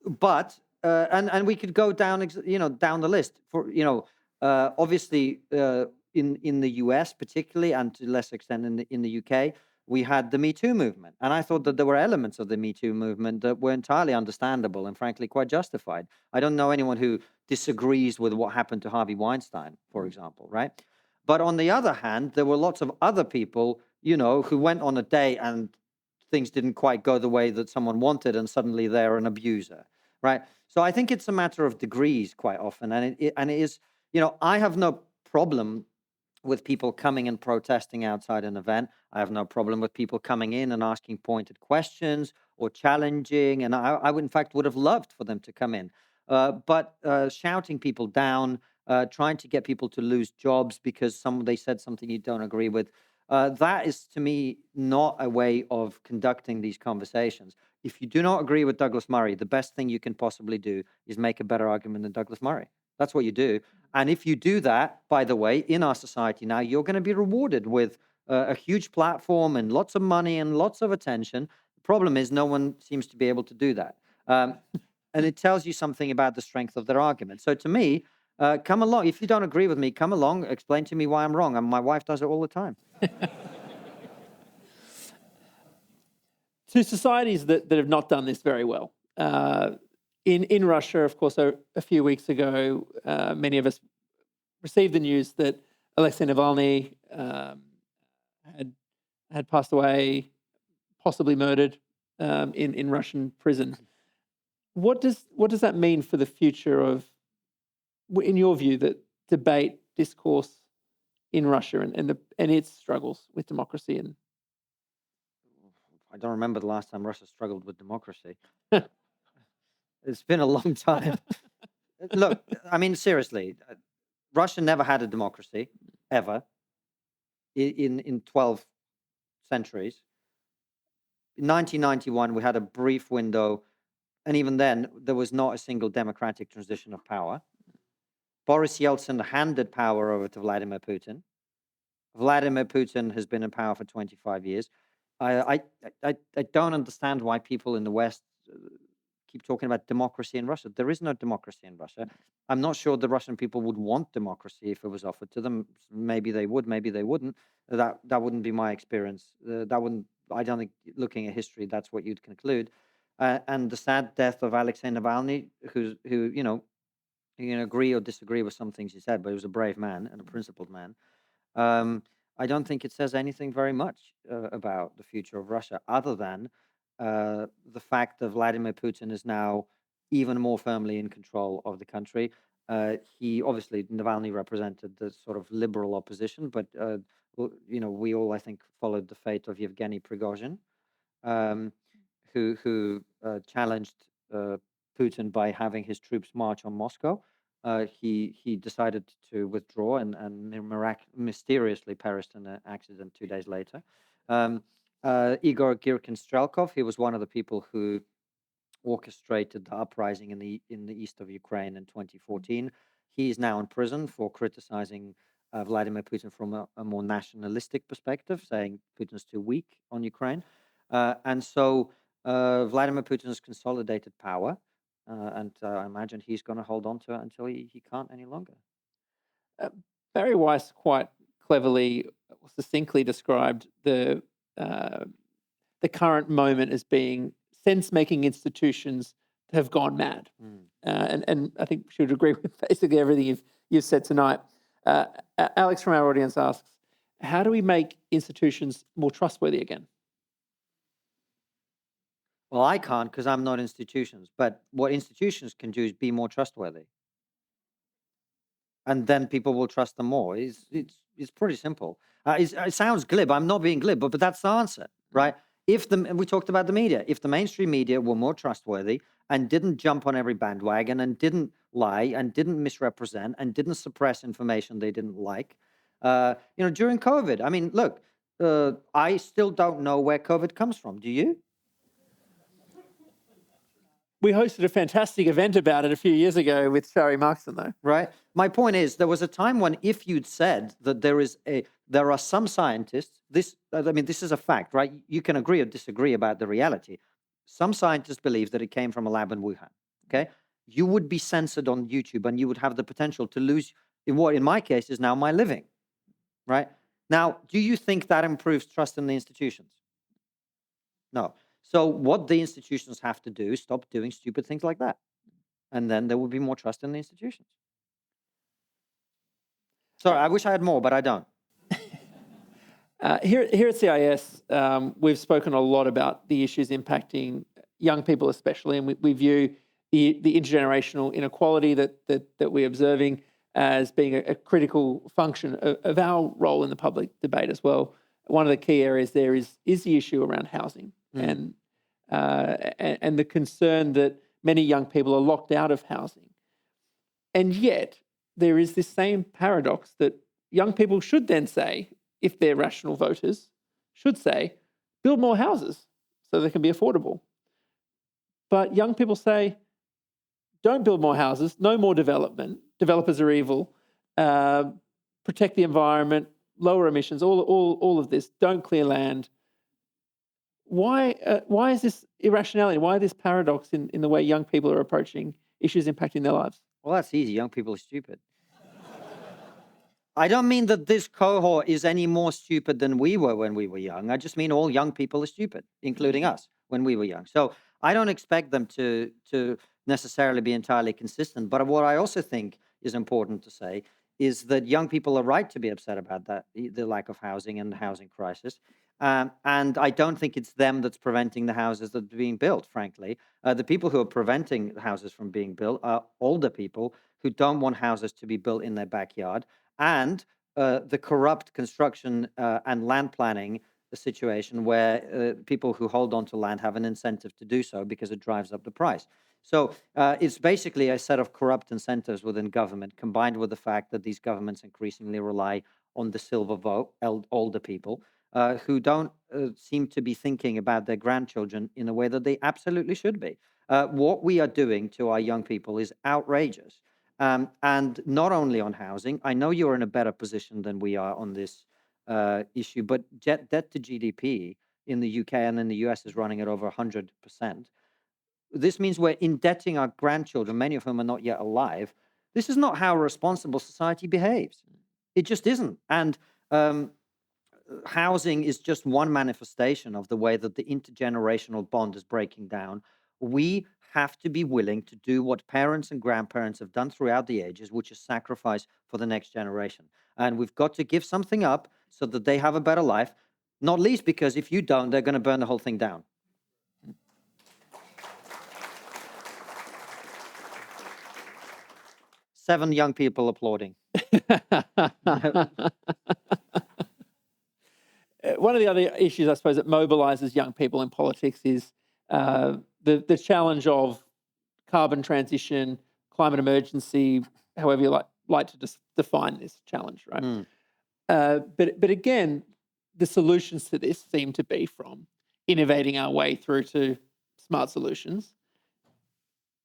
But and we could go down, down the list for obviously in the US particularly, and to a lesser extent in the UK, we had the Me Too movement, and I thought that there were elements of the Me Too movement that were entirely understandable and frankly quite justified. I don't know anyone who disagrees with what happened to Harvey Weinstein, for example, right? But on the other hand, there were lots of other people, who went on a date and things didn't quite go the way that someone wanted, and suddenly they're an abuser, right? So I think it's a matter of degrees quite often, and it is. I have no problem with people coming and protesting outside an event. I have no problem with people coming in and asking pointed questions or challenging, and I would, in fact, would have loved for them to come in. But shouting people down, trying to get people to lose jobs because they said something you don't agree with, that is, to me, not a way of conducting these conversations. If you do not agree with Douglas Murray, the best thing you can possibly do is make a better argument than Douglas Murray. That's what you do. And if you do that, by the way, in our society now, you're going to be rewarded with a huge platform and lots of money and lots of attention. The problem is no one seems to be able to do that. And it tells you something about the strength of their argument. So to me, come along. If you don't agree with me, come along, explain to me why I'm wrong. And my wife does it all the time. To societies that have not done this very well, in Russia, of course, a few weeks ago, many of us received the news that Alexei Navalny had passed away, possibly murdered, in Russian prison. What does that mean for the future of, in your view, that debate, discourse in Russia and its struggles with democracy? And I don't remember the last time Russia struggled with democracy. It's been a long time. Look, I mean, seriously, Russia never had a democracy, ever, in 12 centuries. In 1991, we had a brief window, and even then, there was not a single democratic transition of power. Boris Yeltsin handed power over to Vladimir Putin. Vladimir Putin has been in power for 25 years. I don't understand why people in the West keep talking about democracy in Russia. There is no democracy in Russia. I'm not sure the Russian people would want democracy if it was offered to them. Maybe they would, maybe they wouldn't. That wouldn't be my experience. That wouldn't. I don't think, looking at history, that's what you'd conclude. And the sad death of Alexei Navalny, who you can agree or disagree with some things he said, but he was a brave man and a principled man. I don't think it says anything very much about the future of Russia, other than the fact that Vladimir Putin is now even more firmly in control of the country. He obviously, Navalny represented the sort of liberal opposition, but we all, I think, followed the fate of Yevgeny Prigozhin, who challenged Putin by having his troops march on Moscow. He decided to withdraw and mysteriously perished in an accident 2 days later. Igor Girkin-Strelkov, he was one of the people who orchestrated the uprising in the east of Ukraine in 2014. He is now in prison for criticizing Vladimir Putin from a more nationalistic perspective, saying Putin's too weak on Ukraine. And so Vladimir Putin has consolidated power. And I imagine he's going to hold on to it until he can't any longer. Barry Weiss quite cleverly, succinctly described the current moment as being sense-making institutions have gone mad. And I think she would agree with basically everything you've said tonight. Alex from our audience asks, how do we make institutions more trustworthy again? Well, I can't because I'm not institutions. But what institutions can do is be more trustworthy. And then people will trust them more. It's pretty simple. It sounds glib. I'm not being glib, but that's the answer, right? We talked about the media. If the mainstream media were more trustworthy and didn't jump on every bandwagon and didn't lie and didn't misrepresent and didn't suppress information they didn't like, during COVID, I mean, look, I still don't know where COVID comes from. Do you? We hosted a fantastic event about it a few years ago with Shari Markson, though. Right. My point is, there was a time when if you'd said that there are some scientists, this is a fact, right? You can agree or disagree about the reality. Some scientists believe that it came from a lab in Wuhan. Okay. You would be censored on YouTube and you would have the potential to lose what in my case is now my living. Right. Now, do you think that improves trust in the institutions? No. So what the institutions have to do is stop doing stupid things like that. And then there will be more trust in the institutions. Sorry, I wish I had more, but I don't. Here at CIS, we've spoken a lot about the issues impacting young people especially, and we view the intergenerational inequality that we're observing as being a critical function of our role in the public debate as well. One of the key areas there is the issue around housing and the concern that many young people are locked out of housing. And yet, there is this same paradox that young people should then say, if they're rational voters, should say, build more houses so they can be affordable. But young people say, don't build more houses, no more development, developers are evil, protect the environment, lower emissions, all of this, don't clear land. Why is this irrationality? Why this paradox in the way young people are approaching issues impacting their lives? Well, that's easy. Young people are stupid. I don't mean that this cohort is any more stupid than we were when we were young. I just mean all young people are stupid, including us when we were young. So I don't expect them to necessarily be entirely consistent. But what I also think is important to say is that young people are right to be upset about that, the lack of housing and the housing crisis. And I don't think it's them that's preventing the houses that are being built, frankly. The people who are preventing houses from being built are older people who don't want houses to be built in their backyard, and the corrupt construction and land planning situation where people who hold on to land have an incentive to do so because it drives up the price. So it's basically a set of corrupt incentives within government, combined with the fact that these governments increasingly rely on the silver vote, older people, who don't seem to be thinking about their grandchildren in a way that they absolutely should be. What we are doing to our young people is outrageous. And not only on housing, I know you're in a better position than we are on this issue, but debt to GDP in the UK and in the US is running at over 100%. This means we're indebting our grandchildren, many of whom are not yet alive. This is not how a responsible society behaves. It just isn't. And housing is just one manifestation of the way that the intergenerational bond is breaking down. We have to be willing to do what parents and grandparents have done throughout the ages, which is sacrifice for the next generation. And we've got to give something up so that they have a better life, not least because if you don't, they're going to burn the whole thing down. Seven young people applauding. One of the other issues, I suppose, that mobilises young people in politics is the challenge of carbon transition, climate emergency, however you like to define this challenge, right? But again, the solutions to this seem to be from innovating our way through to smart solutions,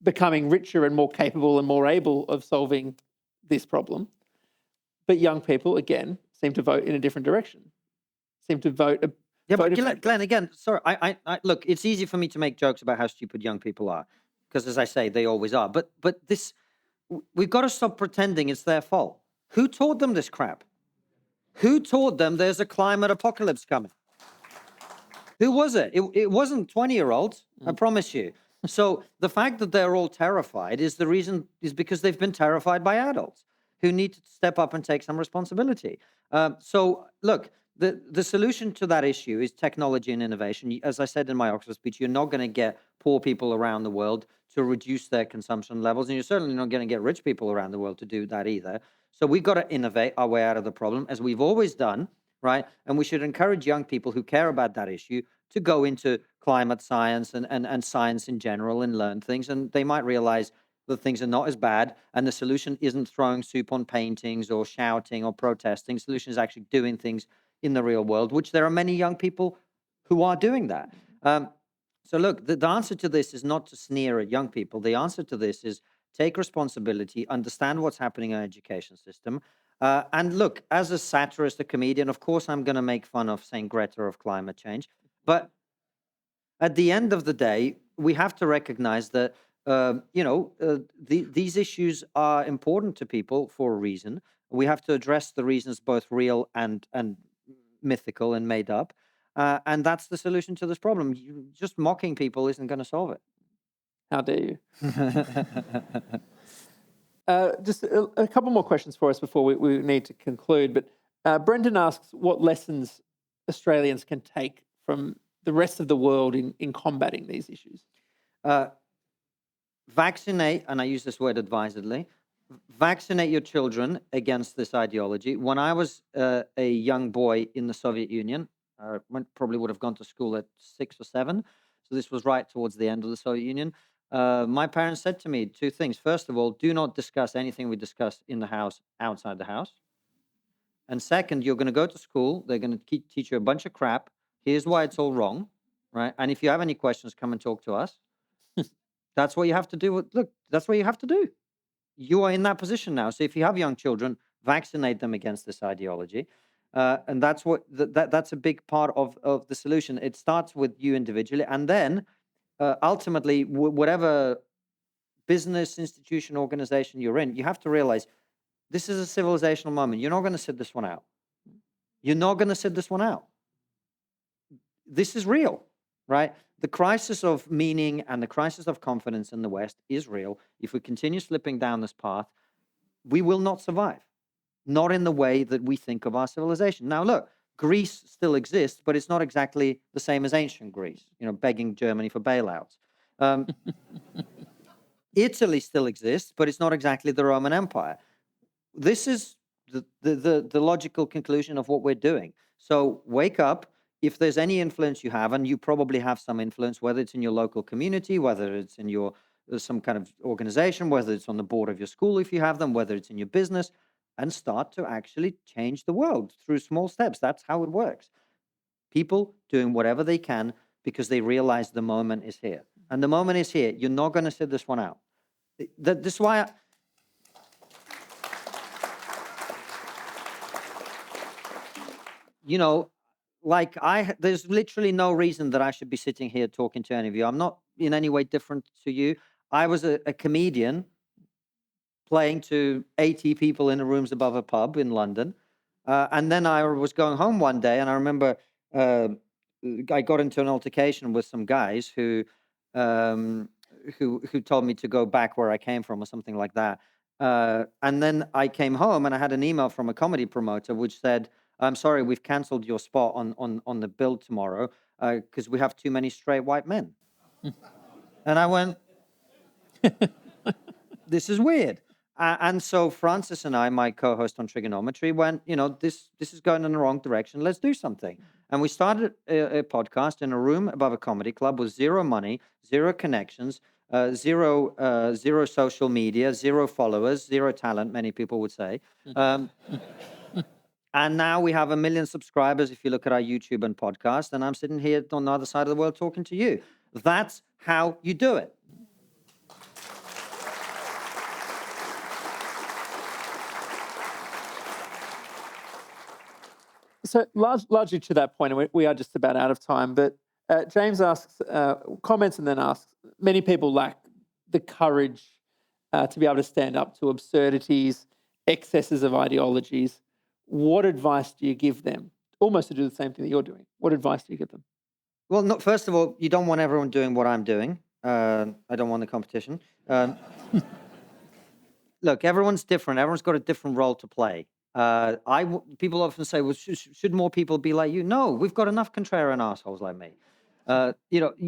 becoming richer and more capable and more able of solving this problem. But young people, again, seem to vote in a different direction. Seem to vote. Yeah, but Glenn, again, sorry, I look, it's easy for me to make jokes about how stupid young people are, because as I say, they always are. But this, we've got to stop pretending it's their fault. Who taught them this crap? Who taught them there's a climate apocalypse coming? Who was it? It wasn't 20-year-olds, I promise you. So the fact that they're all terrified is because they've been terrified by adults who need to step up and take some responsibility. So look, the solution to that issue is technology and innovation. As I said in my Oxford speech, you're not going to get poor people around the world to reduce their consumption levels, and you're certainly not going to get rich people around the world to do that either. So we've got to innovate our way out of the problem, as we've always done, right? And we should encourage young people who care about that issue to go into climate science and science in general and learn things, and they might realize that things are not as bad, and the solution isn't throwing soup on paintings or shouting or protesting. The solution is actually doing things in the real world, which there are many young people who are doing that. So look, the answer to this is not to sneer at young people. The answer to this is take responsibility, understand what's happening in our education system. And look, as a satirist, a comedian, of course, I'm going to make fun of Saint Greta of climate change. But at the end of the day, we have to recognize that, these issues are important to people for a reason. We have to address the reasons, both real and mythical and made up. And that's the solution to this problem. Just mocking people isn't going to solve it. How dare you? Just a couple more questions for us before we need to conclude. But Brendan asks what lessons Australians can take from the rest of the world in combating these issues. Vaccinate, and I use this word advisedly, vaccinate your children against this ideology. When I was a young boy in the Soviet Union, probably would have gone to school at 6 or 7. So this was right towards the end of the Soviet Union. My parents said to me two things. First of all, do not discuss anything we discuss in the house outside the house. And second, you're going to go to school. They're going to teach you a bunch of crap. Here's why it's all wrong, right? And if you have any questions, come and talk to us. That's what you have to do. Look, that's what you have to do. You are in that position now. So if you have young children, vaccinate them against this ideology. And that's what that's a big part of the solution. It starts with you individually, and then ultimately, whatever business, institution, organization you're in, you have to realize this is a civilizational moment. You're not going to sit this one out. You're not going to sit this one out. This is real, right? The crisis of meaning and the crisis of confidence in the West is real. If we continue slipping down this path, we will not survive. Not in the way that we think of our civilization. Now, look, Greece still exists, but it's not exactly the same as ancient Greece, begging Germany for bailouts. Italy still exists, but it's not exactly the Roman Empire. This is the logical conclusion of what we're doing. So wake up. If there's any influence you have, and you probably have some influence, whether it's in your local community, whether it's in your some kind of organization, whether it's on the board of your school if you have them, whether it's in your business, and start to actually change the world through small steps. That's how it works. People doing whatever they can because they realize the moment is here. And the moment is here. You're not going to sit this one out. This is why... there's literally no reason that I should be sitting here talking to any of you. I'm not in any way different to you. I was a comedian playing to 80 people in the rooms above a pub in London. And then I was going home one day, and I remember I got into an altercation with some guys who told me to go back where I came from or something like that. And then I came home and I had an email from a comedy promoter which said, I'm sorry, we've cancelled your spot on the bill tomorrow because we have too many straight white men. And I went, this is weird. And so Francis and I, my co-host on Trigonometry, went, this is going in the wrong direction. Let's do something. And we started a podcast in a room above a comedy club with zero money, zero connections, zero social media, zero followers, zero talent, many people would say. And now we have 1 million subscribers if you look at our YouTube and podcast, and I'm sitting here on the other side of the world talking to you. That's how you do it. So largely to that point, and we are just about out of time, but James asks, comments and then asks, many people lack the courage to be able to stand up to absurdities, excesses of ideologies. What advice do you give them? Almost to do the same thing that you're doing. What advice do you give them? Well, first of all, you don't want everyone doing what I'm doing. I don't want the competition. look, everyone's different. Everyone's got a different role to play. People often say, well, should more people be like you? No, we've got enough contrarian assholes like me.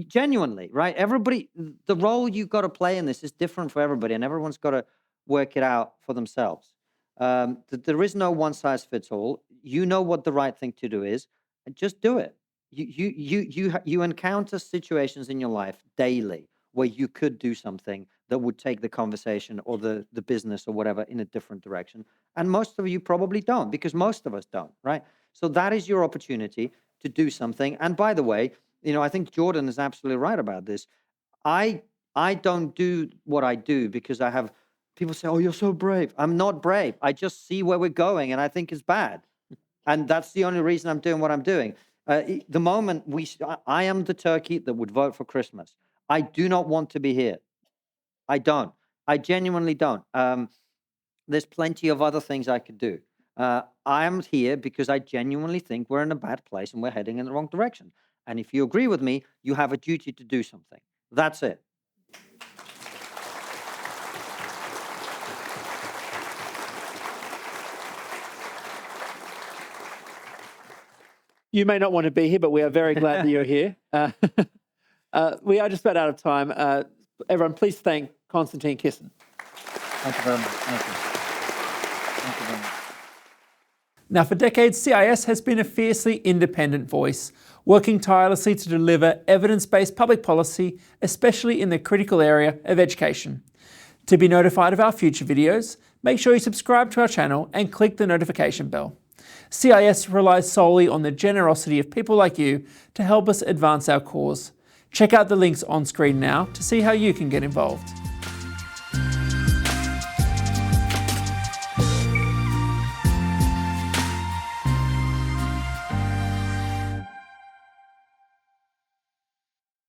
Genuinely, right? Everybody, the role you've got to play in this is different for everybody, and everyone's got to work it out for themselves. There is no one size fits all. You know what the right thing to do is, and just do it. You encounter situations in your life daily where you could do something that would take the conversation or the business or whatever in a different direction. And most of you probably don't, because most of us don't, right? So that is your opportunity to do something. And by the way, I think Jordan is absolutely right about this. I don't do what I do because I have people say, oh, you're so brave. I'm not brave. I just see where we're going and I think it's bad. And that's the only reason I'm doing what I'm doing. The moment I am the turkey that would vote for Christmas. I do not want to be here. I don't. I genuinely don't. There's plenty of other things I could do. I am here because I genuinely think we're in a bad place and we're heading in the wrong direction. And if you agree with me, you have a duty to do something. That's it. You may not want to be here, but we are very glad that you're here. We are just about out of time. Everyone, please thank Konstantin Kisin. Thank you very much. Thank you. Thank you very much. Now, for decades, CIS has been a fiercely independent voice, working tirelessly to deliver evidence-based public policy, especially in the critical area of education. To be notified of our future videos, make sure you subscribe to our channel and click the notification bell. CIS relies solely on the generosity of people like you to help us advance our cause. Check out the links on screen now to see how you can get involved.